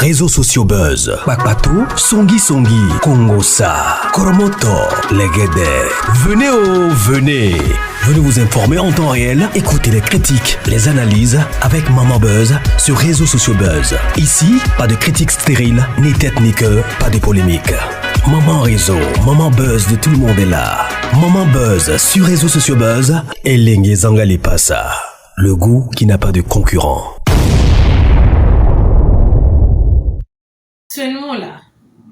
réseaux sociaux buzz. Bakpatou, Songi Songi, Kongosa, Koromoto, Legede. Venez. Venez vous informer en temps réel. Écoutez les critiques, les analyses avec Maman Buzz sur réseaux sociaux buzz. Ici, pas de critiques stériles, ni tête ni queue, pas de polémique. Maman réseau, Maman Buzz de tout le monde est là. Maman Buzz sur réseaux sociaux buzz. Et Lengue Zangali Passa. Le goût qui n'a pas de concurrent. Actuellement là,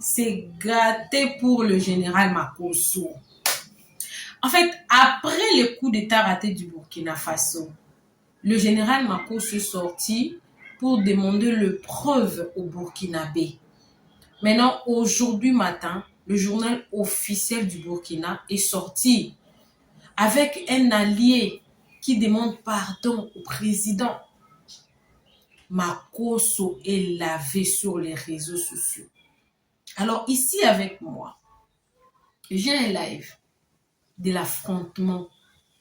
c'est gâté pour le général Makosso. En fait, après le coup d'État raté du Burkina Faso, le général Makosso est sorti pour demander le preuve au Burkinabé. Maintenant, aujourd'hui matin, le journal officiel du Burkina est sorti avec un allié qui demande pardon au président. Makosso est lavé sur les réseaux sociaux. Alors ici avec moi, j'ai un live de l'affrontement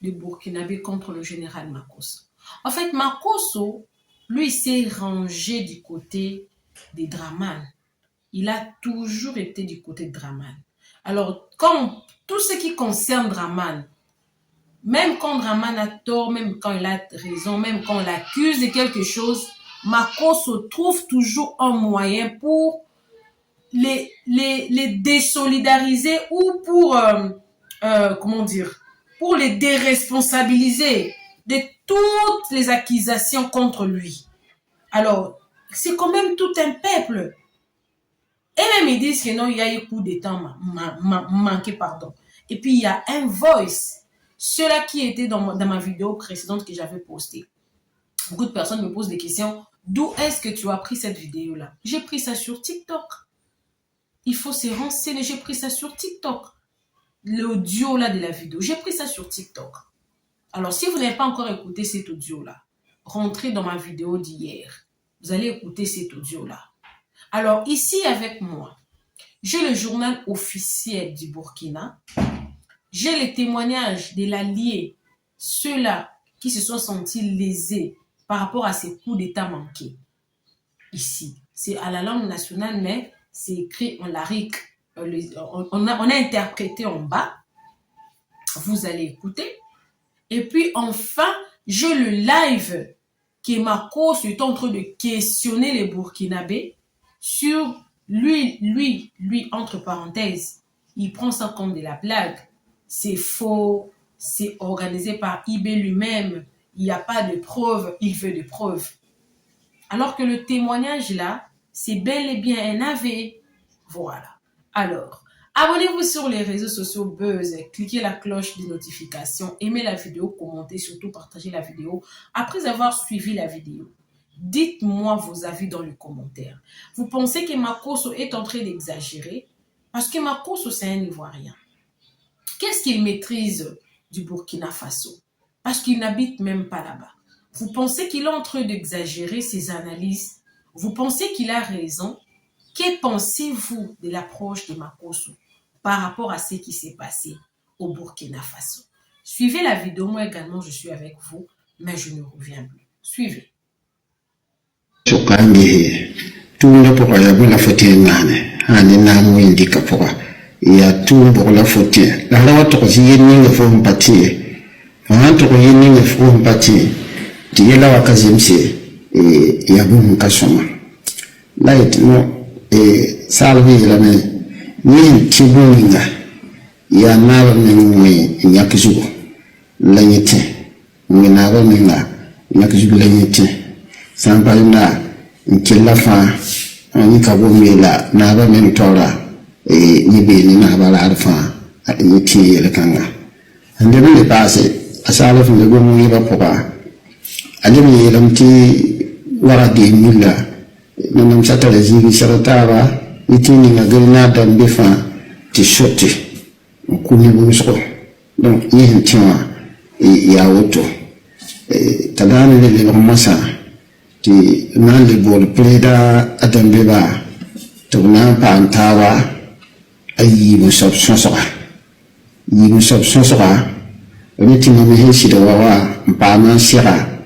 du Burkinabé contre le général Makosso. En fait, Makosso, lui, s'est rangé du côté des Dramane. Il a toujours été du côté de Dramane. Alors, comme tout ce qui concerne Dramane, même quand Dramane a tort, même quand il a raison, même quand on l'accuse de quelque chose, Makosso trouve toujours un moyen pour les désolidariser ou pour, pour les déresponsabiliser de toutes les accusations contre lui. Alors, c'est quand même tout un peuple. Et même ils disent que non, il y a eu coup d'État manqué, pardon. Et puis, il y a un voice. Cela qui était dans ma vidéo précédente que j'avais postée. Beaucoup de personnes me posent des questions. D'où est-ce que tu as pris cette vidéo-là? J'ai pris ça sur TikTok. Il faut se renseigner. J'ai pris ça sur TikTok. L'audio-là de la vidéo. J'ai pris ça sur TikTok. Alors, si vous n'avez pas encore écouté cet audio-là, rentrez dans ma vidéo d'hier. Vous allez écouter cet audio-là. Alors, ici avec moi, j'ai le journal officiel du Burkina. J'ai les témoignages de l'allié, ceux-là qui se sont sentis lésés par rapport à ces coups d'État manqués. Ici, c'est à la langue nationale, mais c'est écrit en laric. On a interprété en bas. Vous allez écouter. Et puis enfin, j'ai le live qui est Makosso est en train de questionner les Burkinabés sur lui, entre parenthèses. Il prend ça comme de la blague. C'est faux, c'est organisé par IB lui-même. Il n'y a pas de preuves, il veut des preuves. Alors que le témoignage là, c'est bel et bien un aveu. Voilà. Alors, abonnez-vous sur les réseaux sociaux Buzz, cliquez la cloche de notification, aimez la vidéo, commentez, surtout partagez la vidéo. Après avoir suivi la vidéo, dites-moi vos avis dans les commentaires. Vous pensez que Makosso est en train d'exagérer? Parce que Makosso, c'est un Ivoirien. Qu'est-ce qu'il maîtrise du Burkina Faso? Parce qu'il n'habite même pas là-bas. Vous pensez qu'il est en train d'exagérer ses analyses? Vous pensez qu'il a raison? Que pensez-vous de l'approche de Makosso par rapport à ce qui s'est passé au Burkina Faso? Suivez la vidéo, moi également je suis avec vous, mais je ne reviens plus. Suivez. Ya tu la fotie la rawa to yini ne fo mpati to yini ne fo mpati ti yela wakazimse ya bu kasoma light no salvi la ne ni tibunga ya na ne ni nyakizugo lanyete ni na ba ni na nyakizugo lanyete samba na nkella fa ni kabo mela na ba men tora ni be ni na bala arfa ni ti le kanga ande be passé asala fu le gomu ni ba poka ande mi lamti wara de milla nanam satale zingi sarataba ni ti ni na gërna dam be fa ti shoti ku ni bu so donc ni hintima ya woto tadane le masa ti nan le bol pleda adam be ba to na pa antawa ayi musab sonsoka ni ti mo me shi da wawa pa man shira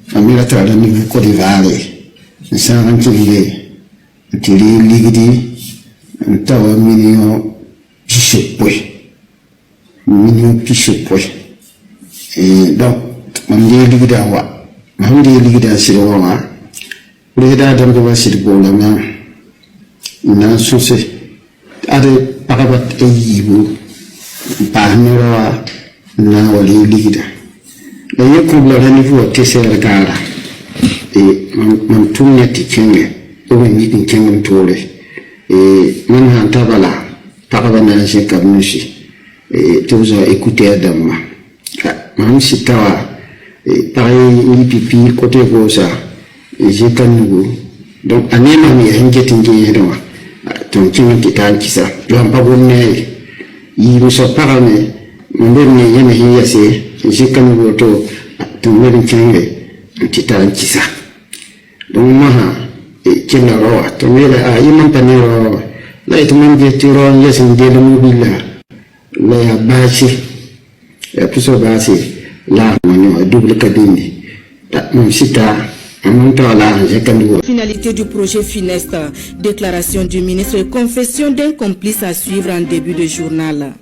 famila to da ni ko di vale ni san ti le tiri ligidi ntawa million pisopwe donc mamdi ligida wa mamdi ligida siro wa ligida dam ko wasir bola na sose ade parabat eyibu pahnira na wali ligida la yekko la niveau tsr gara man tunne tikenge o ni tikenge tole man han tabala parabana je kamushi toujours écouter Adam même si tawa pareil ni pipi côté gosa j'ai kanugo donc anema mi hangeti ngiro ton kimi kitanchisa lamba bonne yi muso parame mbonne yene hiyase j'ai kanugo to merin kenge kitanchisa donc maha kila roa to mera yiman panero la ituman getiro yasin delu mobile la bâche la plus bâche la double cabine mon sita Finalité du projet Funeste, déclaration du ministre et confession d'un complice à suivre en début de journal.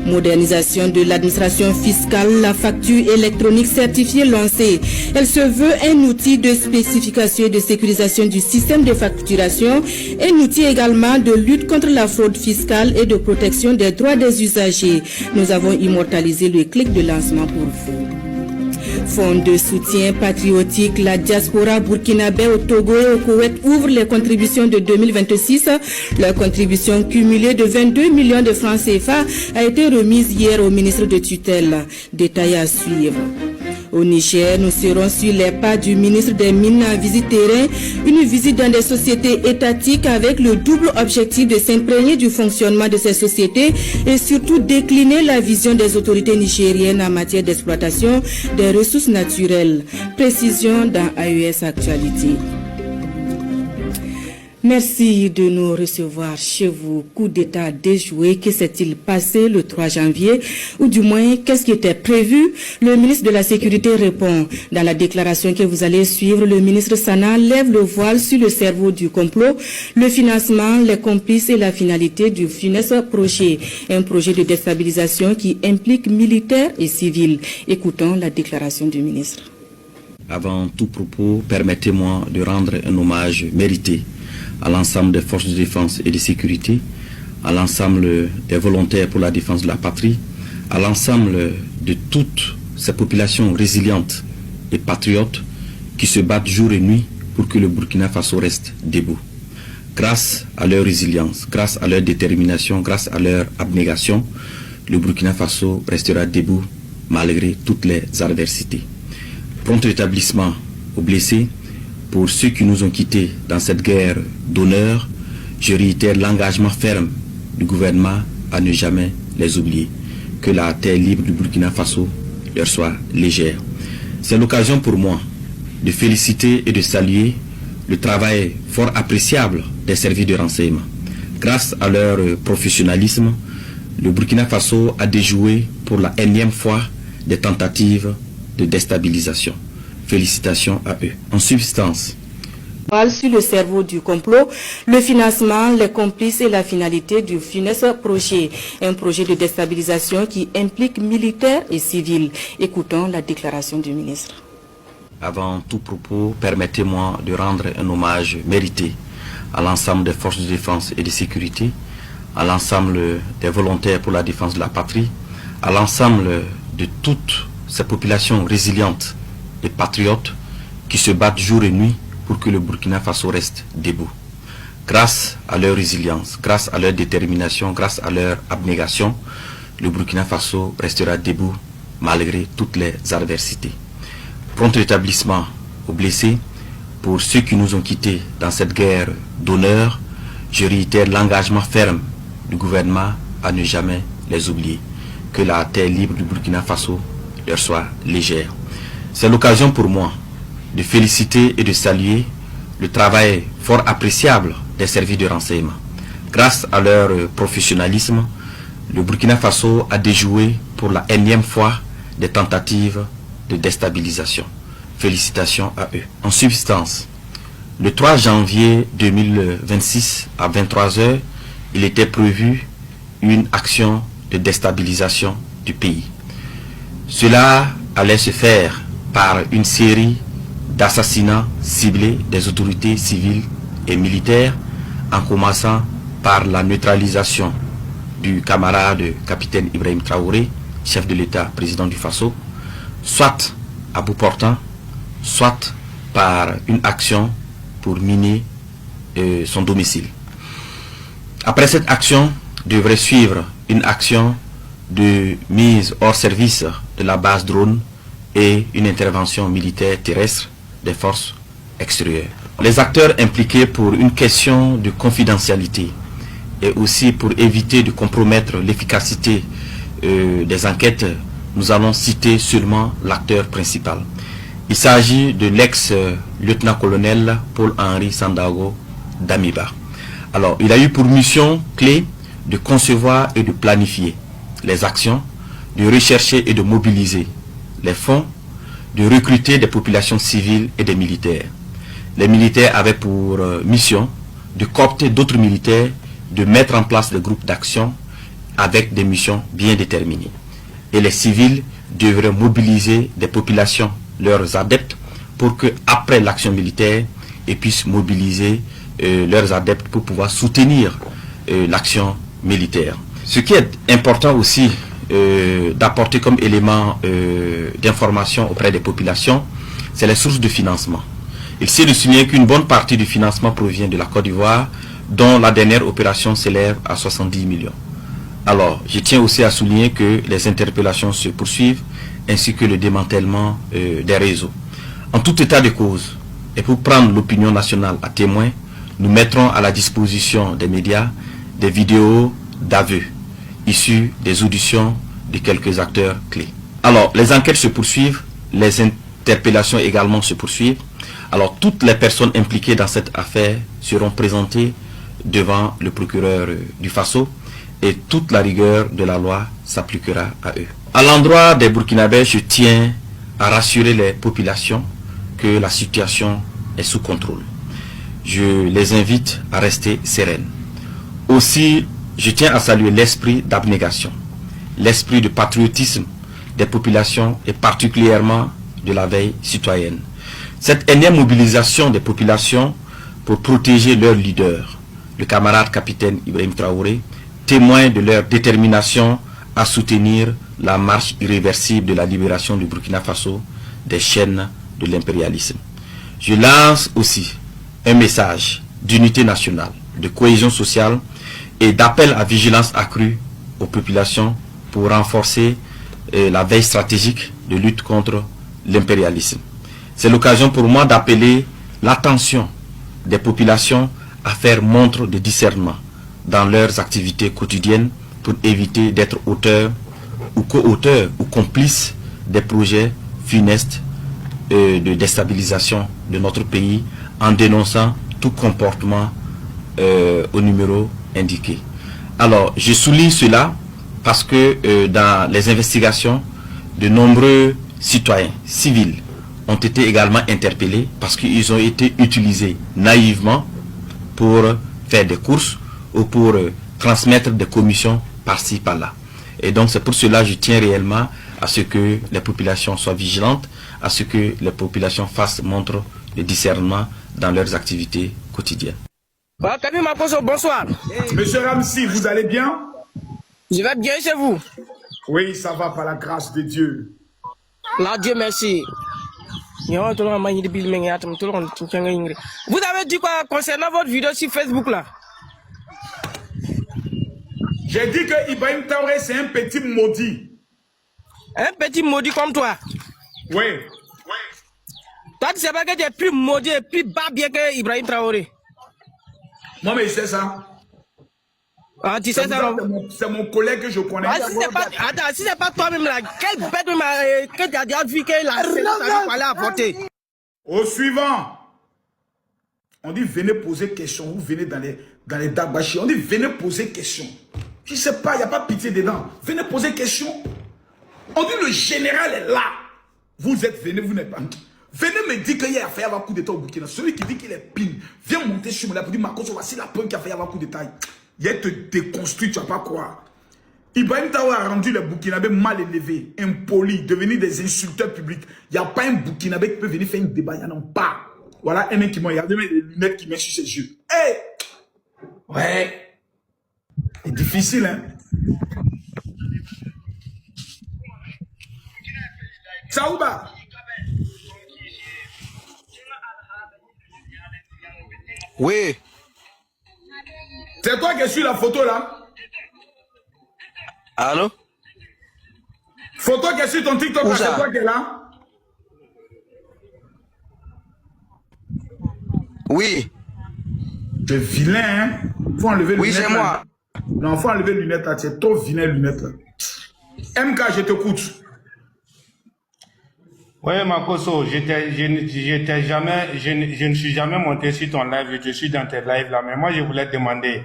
Modernisation de l'administration fiscale, la facture électronique certifiée lancée. Elle se veut un outil de spécification et de sécurisation du système de facturation, un outil également de lutte contre la fraude fiscale et de protection des droits des usagers. Nous avons immortalisé le clic de lancement pour vous. Fonds de soutien patriotique, la diaspora burkinabé au Togo et au Koweït ouvre les contributions de 2026. Leur contribution cumulée de 22 millions de francs CFA a été remise hier au ministre de tutelle. Détail à suivre. Au Niger, nous serons sur les pas du ministre des Mines en visite terrain, une visite dans des sociétés étatiques avec le double objectif de s'imprégner du fonctionnement de ces sociétés et surtout décliner la vision des autorités nigériennes en matière d'exploitation des ressources naturelles. Précision dans AES Actualité. Merci de nous recevoir chez vous. Coup d'État déjoué. Que s'est-il passé le 3 janvier? Ou du moins, qu'est-ce qui était prévu? Le ministre de la Sécurité répond. Dans la déclaration que vous allez suivre, le ministre Sana lève le voile sur le cerveau du complot, le financement, les complices et la finalité du funeste projet. Un projet de déstabilisation qui implique militaires et civils. Écoutons la déclaration du ministre. Avant tout propos, permettez-moi de rendre un hommage mérité à l'ensemble des forces de défense et de sécurité, à l'ensemble des volontaires pour la défense de la patrie, à l'ensemble de toutes ces populations résilientes et patriotes qui se battent jour et nuit pour que le Burkina Faso reste debout. Grâce à leur résilience, grâce à leur détermination, grâce à leur abnégation, le Burkina Faso restera debout malgré toutes les adversités. Prompt rétablissement aux blessés. Pour ceux qui nous ont quittés dans cette guerre d'honneur, je réitère l'engagement ferme du gouvernement à ne jamais les oublier. Que la terre libre du Burkina Faso leur soit légère. C'est l'occasion pour moi de féliciter et de saluer le travail fort appréciable des services de renseignement. Grâce à leur professionnalisme, le Burkina Faso a déjoué pour la énième fois des tentatives de déstabilisation. Félicitations à eux. En substance, Sur le cerveau du complot, le financement, les complices et la finalité du funeste projet. Un projet de déstabilisation qui implique militaires et civils. Écoutons la déclaration du ministre. Avant tout propos, permettez-moi de rendre un hommage mérité à l'ensemble des forces de défense et de sécurité, à l'ensemble des volontaires pour la défense de la patrie, à l'ensemble de toutes ces populations résilientes et patriotes qui se battent jour et nuit pour que le Burkina Faso reste debout. Grâce à leur résilience, grâce à leur détermination, grâce à leur abnégation, le Burkina Faso restera debout malgré toutes les adversités. Prompt rétablissement aux blessés. Pour ceux qui nous ont quittés dans cette guerre d'honneur, je réitère l'engagement ferme du gouvernement à ne jamais les oublier. Que la terre libre du Burkina Faso leur soit légère. C'est l'occasion pour moi de féliciter et de saluer le travail fort appréciable des services de renseignement. Grâce à leur professionnalisme, le Burkina Faso a déjoué pour la énième fois des tentatives de déstabilisation. Félicitations à eux. En substance, Le 3 janvier 2026 à 23 h, il était prévu une action de déstabilisation du pays. Cela allait se faire par une série d'assassinats ciblés des autorités civiles et militaires, en commençant par la neutralisation du camarade capitaine Ibrahim Traoré, chef de l'État, président du Faso, soit à bout portant, soit par une action pour miner son domicile. Après cette action, devrait suivre une action de mise hors service de la base drone et une intervention militaire terrestre des forces extérieures. Les acteurs impliqués pour une question de confidentialité et aussi pour éviter de compromettre l'efficacité des enquêtes, nous allons citer seulement l'acteur principal. Il s'agit de l'ex-lieutenant-colonel Paul-Henri Sandaogo Damiba. Alors, il a eu pour mission clé de concevoir et de planifier les actions, de rechercher et de mobiliser les fonds, de recruter des populations civiles et des militaires. Les militaires avaient pour mission de coopter d'autres militaires, de mettre en place des groupes d'action avec des missions bien déterminées. Et les civils devraient mobiliser des populations, leurs adeptes, pour que après l'action militaire, ils puissent mobiliser leurs adeptes pour pouvoir soutenir l'action militaire. Ce qui est important aussi d'apporter comme élément d'information auprès des populations, c'est les sources de financement. Il s'est de souligner qu'une bonne partie du financement provient de la Côte d'Ivoire, dont la dernière opération s'élève à 70 millions. Alors, je tiens aussi à souligner que les interpellations se poursuivent, ainsi que le démantèlement des réseaux. En tout état de cause, et pour prendre l'opinion nationale à témoin, nous mettrons à la disposition des médias des vidéos d'aveux issus des auditions de quelques acteurs clés. Alors, les enquêtes se poursuivent, les interpellations également se poursuivent. Alors, toutes les personnes impliquées dans cette affaire seront présentées devant le procureur du Faso et toute la rigueur de la loi s'appliquera à eux. À l'endroit des Burkinabés, je tiens à rassurer les populations que la situation est sous contrôle. Je les invite à rester sereines. Aussi, je tiens à saluer l'esprit d'abnégation, l'esprit de patriotisme des populations et particulièrement de la veille citoyenne. Cette énième mobilisation des populations pour protéger leur leader, le camarade capitaine Ibrahim Traoré, témoin de leur détermination à soutenir la marche irréversible de la libération du Burkina Faso des chaînes de l'impérialisme. Je lance aussi un message d'unité nationale, de cohésion sociale et d'appel à vigilance accrue aux populations pour renforcer la veille stratégique de lutte contre l'impérialisme. C'est l'occasion pour moi d'appeler l'attention des populations à faire montre de discernement dans leurs activités quotidiennes pour éviter d'être auteurs ou co-auteurs ou complices des projets funestes de déstabilisation de notre pays en dénonçant tout comportement au numéro indiqué. Alors, je souligne cela parce que dans les investigations, de nombreux citoyens civils ont été également interpellés parce qu'ils ont été utilisés naïvement pour faire des courses ou pour transmettre des commissions par-ci, par-là. Et donc c'est pour cela que je tiens réellement à ce que les populations soient vigilantes, à ce que les populations fassent montre de discernement dans leurs activités quotidiennes. Bonsoir. Monsieur Ramsi, vous allez bien? Je vais bien chez vous. Oui, ça va par la grâce de Dieu. Là, Dieu merci. Vous avez dit quoi concernant votre vidéo sur Facebook là? J'ai dit que Ibrahim Traoré c'est un petit maudit. Un petit maudit comme toi? Oui. Toi tu sais pas que tu es plus maudit et plus bas bien que Ibrahim Traoré? Moi mais c'est ça. Ah, tu sais ça? C'est mon collègue que je connais. Ah, si c'est pas toi-même là, quelle bête que tu as déjà vu que la Sénat allait apporter? Au suivant. On dit venez poser question. Vous venez dans les Dabachi. On dit venez poser question. Je ne sais pas, il n'y a pas pitié dedans. Venez poser question. On dit le général est là. Vous êtes venu, vous n'êtes pas. Venez me dire qu'il y a failli avoir coup d'état au Burkina. Celui qui dit qu'il est pin, viens monter sur moi pour dire Makosso, voici la preuve qu'il a failli avoir coup d'état. Il te déconstruit, tu vas pas croire. Ibrahim Traoré a rendu les Burkinabés mal élevés, impolis, devenus des insulteurs publics. Il n'y a pas un Burkinabé qui peut venir faire un débat, il n'y en a pas. Voilà un mec qui m'a regardé, mais les lunettes qui mettent sur ses yeux. Hey! Ouais. C'est difficile, hein? Saouba! Oui. C'est toi qui es sur la photo là? Allô? Photo qui est sur ton TikTok là, c'est toi qui es là? Oui. C'est vilain, hein? Faut enlever les lunettes. Oui, c'est moi. Non, faut enlever les lunettes là, c'est trop vilain les lunettes là. MK, je t'écoute. Oui, Makosso, je ne suis jamais monté sur ton live, je suis dans tes lives là, mais moi je voulais te demander,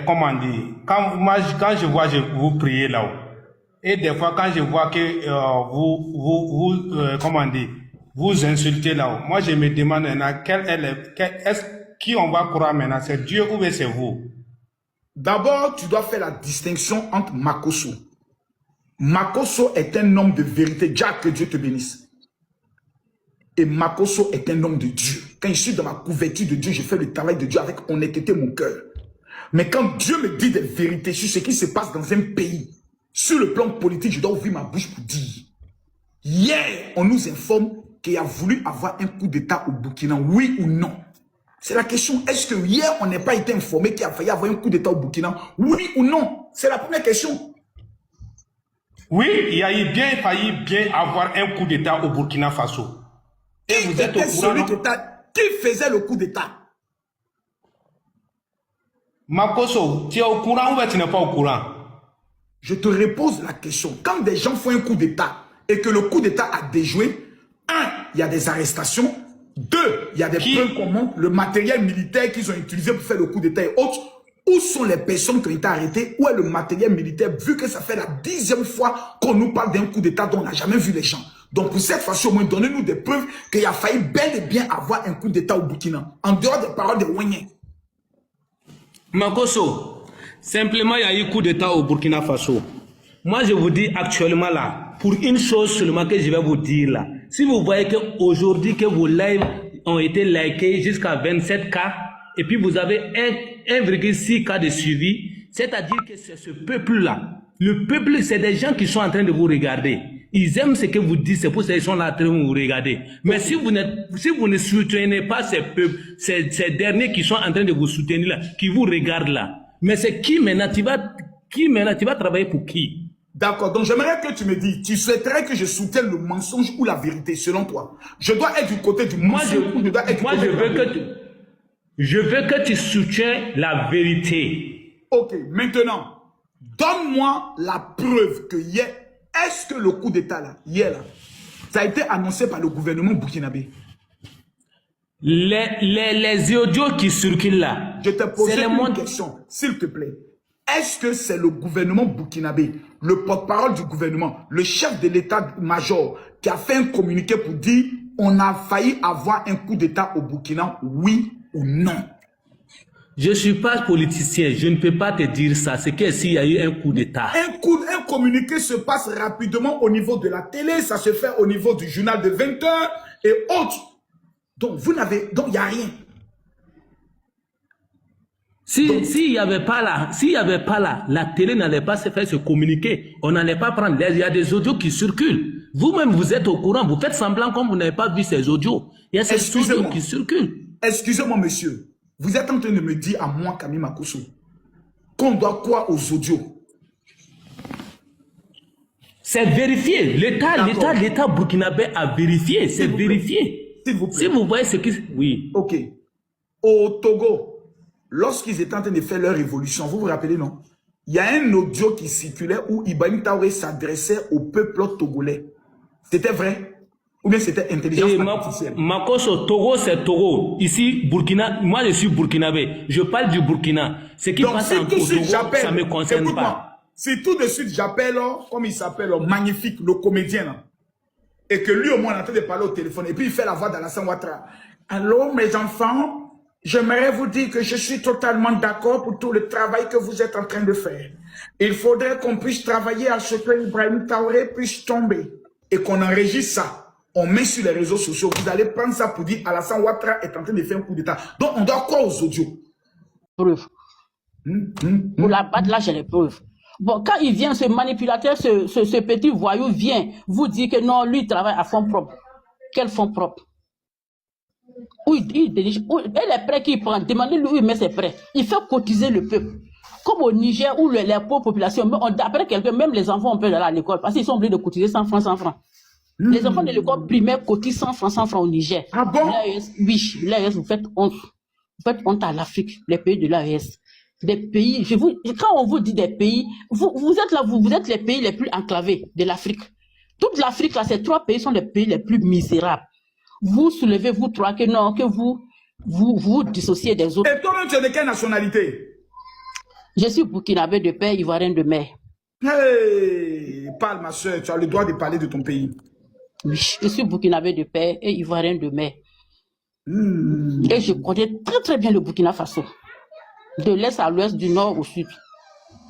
comment dire, quand je vois vous prier là-haut, et des fois quand je vois que comment dire, vous insultez là-haut, moi je me demande maintenant, qui on va croire maintenant, c'est Dieu ou c'est vous? D'abord, tu dois faire la distinction entre Makosso. Makosso est un homme de vérité. Jack, que Dieu te bénisse. Et Makosso est un homme de Dieu. Quand je suis dans ma couverture de Dieu, je fais le travail de Dieu avec honnêteté mon cœur. Mais quand Dieu me dit des vérités sur ce qui se passe dans un pays, sur le plan politique, je dois ouvrir ma bouche pour dire. Hier, on nous informe qu'il a voulu avoir un coup d'État au Burkina, oui ou non? C'est la question. Est-ce que hier, on n'a pas été informé qu'il a failli avoir un coup d'État au Burkina, oui ou non? C'est la première question. Oui, il y a failli bien avoir un coup d'État au Burkina Faso. Et vous êtes au courant? Qui faisait le coup d'État? Makosso, tu es au courant ou tu n'es pas au courant? Je te repose la question. Quand des gens font un coup d'État et que le coup d'État a déjoué, 1, il y a des arrestations. 2, il y a des preuves qu'on montre le matériel militaire qu'ils ont utilisé pour faire le coup d'État et autres. Où sont les personnes qui ont été arrêtées? Où est le matériel militaire? Vu que ça fait la 10e fois qu'on nous parle d'un coup d'État dont on n'a jamais vu les gens. Donc pour cette fois-ci, au moins, donnez-nous des preuves qu'il a failli bel et bien avoir un coup d'État au Burkina. En dehors des paroles de Wenyen. Makosso, simplement, il y a eu coup d'État au Burkina Faso. Moi, je vous dis actuellement là, pour une chose seulement que je vais vous dire là. Si vous voyez qu'aujourd'hui, que vos lives ont été likés jusqu'à 27 cas, et puis vous avez 1,6 cas de suivi, c'est-à-dire que c'est ce peuple-là. Le peuple, c'est des gens qui sont en train de vous regarder. Ils aiment ce que vous dites, c'est pour ça qu'ils sont là en train de vous regarder. Mais si vous ne soutenez pas ces peuples, ces derniers qui sont en train de vous soutenir là, qui vous regardent là, mais c'est qui maintenant tu vas travailler pour qui? D'accord, donc j'aimerais que tu me dises, tu souhaiterais que je soutienne le mensonge ou la vérité selon toi? Je dois être du côté du mensonge ou je dois être du côté de la vérité? Je veux que tu soutiennes la vérité. Ok, maintenant, donne-moi la preuve que hier, est-ce que le coup d'État là, hier là, ça a été annoncé par le gouvernement burkinabé? Les audios qui circulent là. Je t'ai posé une question, s'il te plaît. Est-ce que c'est le gouvernement burkinabé, le porte-parole du gouvernement, le chef de l'état-major qui a fait un communiqué pour dire on a failli avoir un coup d'État au Burkina, oui ou non? Je ne suis pas politicien, je ne peux pas te dire ça. C'est que s'il y a eu un coup d'État. Un communiqué se passe rapidement au niveau de la télé, ça se fait au niveau du journal de 20h et autres. Donc, il n'y a rien. S'il n'y avait pas là, la télé n'allait pas se faire ce communiqué. On n'allait pas prendre. Il y a des audios qui circulent. Vous-même, vous êtes au courant. Vous faites semblant comme vous n'avez pas vu ces audios. Il y a ces audios qui circulent. Excusez-moi, monsieur. Vous êtes en train de me dire à moi, Camille Makosso, qu'on doit quoi aux audios? C'est vérifié. L'État burkinabé a vérifié. C'est vérifié. S'il vous plaît. Si vous voyez ce qui... Oui. Ok. Au Togo, lorsqu'ils étaient en train de faire leur révolution, vous vous rappelez, non? Il y a un audio qui circulait où Ibrahim Traoré s'adressait au peuple togolais. C'était vrai? Ou bien c'était intelligence artificielle? Makosso, Togo, c'est Togo. Ici, Burkina, moi je suis burkinabé. Je parle du Burkina. Ce qui passe en Togo, ça ne me concerne pas. Si tout de suite j'appelle, comme il s'appelle, Magnifique, le comédien, là. et que lui au moins est en train de parler au téléphone et puis il fait la voix d'Alassane Ouattara. Allô mes enfants, j'aimerais vous dire que je suis totalement d'accord pour tout le travail que vous êtes en train de faire. Il faudrait qu'on puisse travailler à ce que Ibrahim Traoré puisse tomber et qu'on enregistre ça. On met sur les réseaux sociaux, vous allez prendre ça pour dire Alassane Ouattara est en train de faire un coup d'état. Donc on doit croire aux audios. Preuve. Pour la battre, là, j'ai les preuves. Bon, quand il vient, ce manipulateur, ce petit voyou vient vous dire que non, lui, il travaille à fond propre. Quel fond propre? Et les prêts qu'il prend, demandez-lui où il met ses prêts. Il fait cotiser le peuple. Comme au Niger, où les pauvres populations, d'après quelqu'un, même les enfants, on peut aller à l'école, parce qu'ils sont obligés de cotiser 100 francs, 100 francs. Les enfants de l'école primaire cotisent 100 francs au Niger. Ah bon? Oui, l'AES, vous faites honte. Vous faites honte à l'Afrique, les pays de l'AES. Des pays, quand on vous dit des pays, vous êtes là, vous êtes les pays les plus enclavés de l'Afrique. Toute l'Afrique, là, ces 3 pays sont les pays les plus misérables. Vous soulevez, vous trois, que non, que vous dissociez des autres. Et toi-même, tu es de quelle nationalité? Je suis burkinabé de père, ivoirien de mère. Hey, parle ma soeur, tu as le droit de parler de ton pays. Oui, je suis burkinabé de père et ivoirien de mère. Et je connais très très bien le Burkina Faso. De l'est à l'ouest, du nord au sud.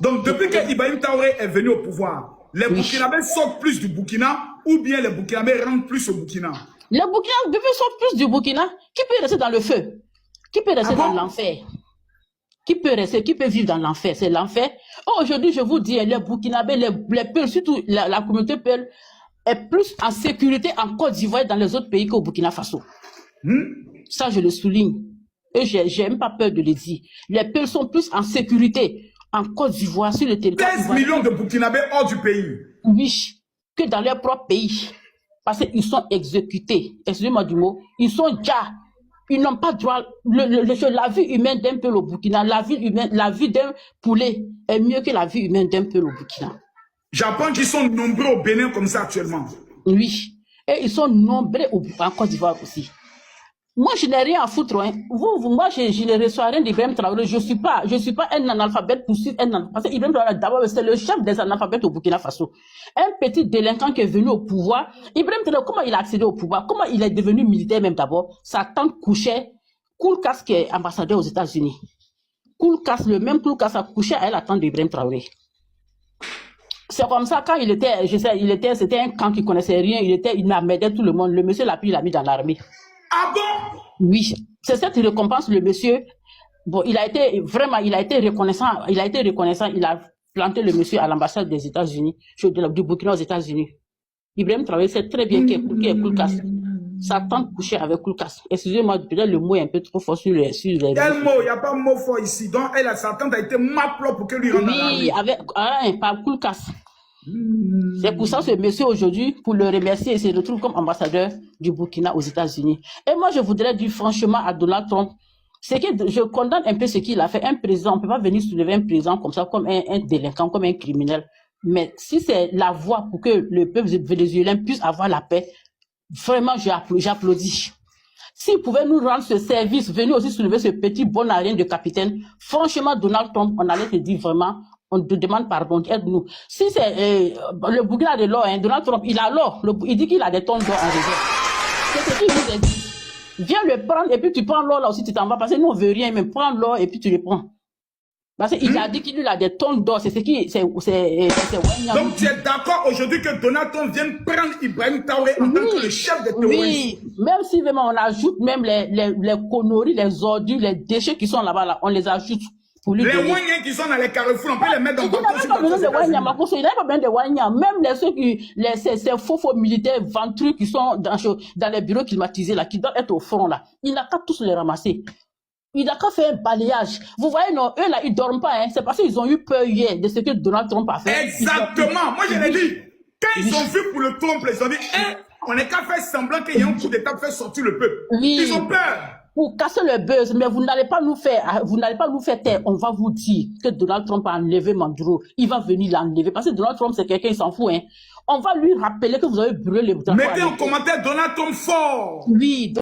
Donc depuis que Ibrahim Traoré est venu au pouvoir, les Burkinabés sortent plus du Burkina ou bien les Burkinabés rentrent plus au Burkina? Les Burkinabés sortent plus du Burkina. Qui peut rester dans le feu? Qui peut rester dans l'enfer? Qui peut rester, qui peut vivre dans l'enfer? C'est l'enfer. Oh, aujourd'hui, je vous dis, les Burkinabés, les Peuls, surtout la communauté Peul, est plus en sécurité en Côte d'Ivoire et dans les autres pays qu'au Burkina Faso. Ça, je le souligne. Et j'ai même pas peur de le dire. Les Peuls sont plus en sécurité en Côte d'Ivoire, sur le territoire. 15 millions de Burkinabés hors du pays. Oui, que dans leur propre pays. Parce qu'ils sont exécutés. Excusez-moi du mot. Ils sont déjà. Ils n'ont pas droit. La vie humaine d'un Peul au Burkina, la vie d'un poulet est mieux que la vie humaine d'un Peul au Burkina. J'apprends qu'ils sont nombreux au Bénin comme ça actuellement. Oui. Et ils sont nombreux en Côte d'Ivoire aussi. Moi, je n'ai rien à foutre. Hein. Moi, je ne reçois rien d'Ibrahim Traoré. Je suis pas un analphabète pour suivre un analphabète. Parce que Ibrahim Traoré, d'abord, c'est le chef des analphabètes au Burkina Faso. Un petit délinquant qui est venu au pouvoir. Ibrahim Traoré, comment il a accédé au pouvoir? Comment il est devenu militaire même d'abord? Sa tante couchait. Koulkas, qui est ambassadeur aux États-Unis. Koulkas, le même Koulkas a couché à la tante d'Ibrahim Traoré. C'est comme ça, quand c'était un camp qui connaissait rien, il m'aidait tout le monde. Le monsieur l'a mis dans l'armée. Ah bon? Oui, c'est cette récompense, le monsieur. Bon, il a été reconnaissant, il a planté le monsieur à l'ambassade des États-Unis, du Burkina aux États-Unis. Ibrahim Traoré sait très bien qui est Koulkas. Sa tante couchait avec Koulkas. Excusez-moi, peut-être le mot est un peu trop fort sur les... Quel mot? Il n'y a pas de mot fort ici. Donc, sa tante a été maplo pour que lui rentre dans l'armée. Oui, par Koulkas. C'est pour ça que ce monsieur aujourd'hui, pour le remercier, il se retrouve comme ambassadeur du Burkina aux États-Unis. Et moi, je voudrais dire franchement à Donald Trump, c'est que je condamne un peu ce qu'il a fait. Un président, on ne peut pas venir soulever un président comme ça, comme un délinquant, comme un criminel. Mais si c'est la voie pour que le peuple vénézuélien puisse avoir la paix, vraiment, j'applaudis. S'il pouvait nous rendre ce service, venir aussi soulever ce petit bon à rien de capitaine, franchement, Donald Trump, on allait te dire vraiment, on te demande pardon, aide-nous. Si c'est le Burkina de l'or, hein, Donald Trump, il a l'or, il dit qu'il a des tonnes d'or en réserve. C'est ce qu'il vous a dit. Viens le prendre et puis tu prends l'or là aussi, tu t'en vas. Parce que nous, on veut rien, mais prends l'or et puis tu le prends. Parce qu'il a dit qu'il a des tonnes d'or, c'est ce qui... Donc tu es d'accord aujourd'hui que Donald Trump vienne prendre Ibrahim Traoré en tant que le chef des terroristes? Oui, même si vraiment on ajoute même les conneries, les ordures, les déchets qui sont là-bas, là, on les ajoute. Les Wanyans qui sont dans les carrefours, on peut les mettre dans le bateau. Il n'avait pas besoin de Wanyans, il n'avait pas besoin de Wanyans. Même ces faux militaires ventrus qui sont dans les bureaux climatisés, là, qui doivent être au front, là. Il n'a qu'à tous les ramasser. Il n'a qu'à faire un balayage. Vous voyez, non, eux, là, ils dorment pas, hein. C'est parce qu'ils ont eu peur hier de ce que Donald Trump a fait. Exactement. Moi, je l'ai dit. Quand ils ont vu pour le Trump, ils ont dit, on n'est qu'à faire semblant qu'il y a un coup d'état pour faire sortir le peuple. Ils ont peur. Pour casser le buzz, mais vous n'allez pas nous faire taire. On va vous dire que Donald Trump a enlevé Maduro. Il va venir l'enlever. Parce que Donald Trump, c'est quelqu'un, il s'en fout, hein. On va lui rappeler que vous avez brûlé les boutons. Mettez en commentaire Donald Trump fort. Oui.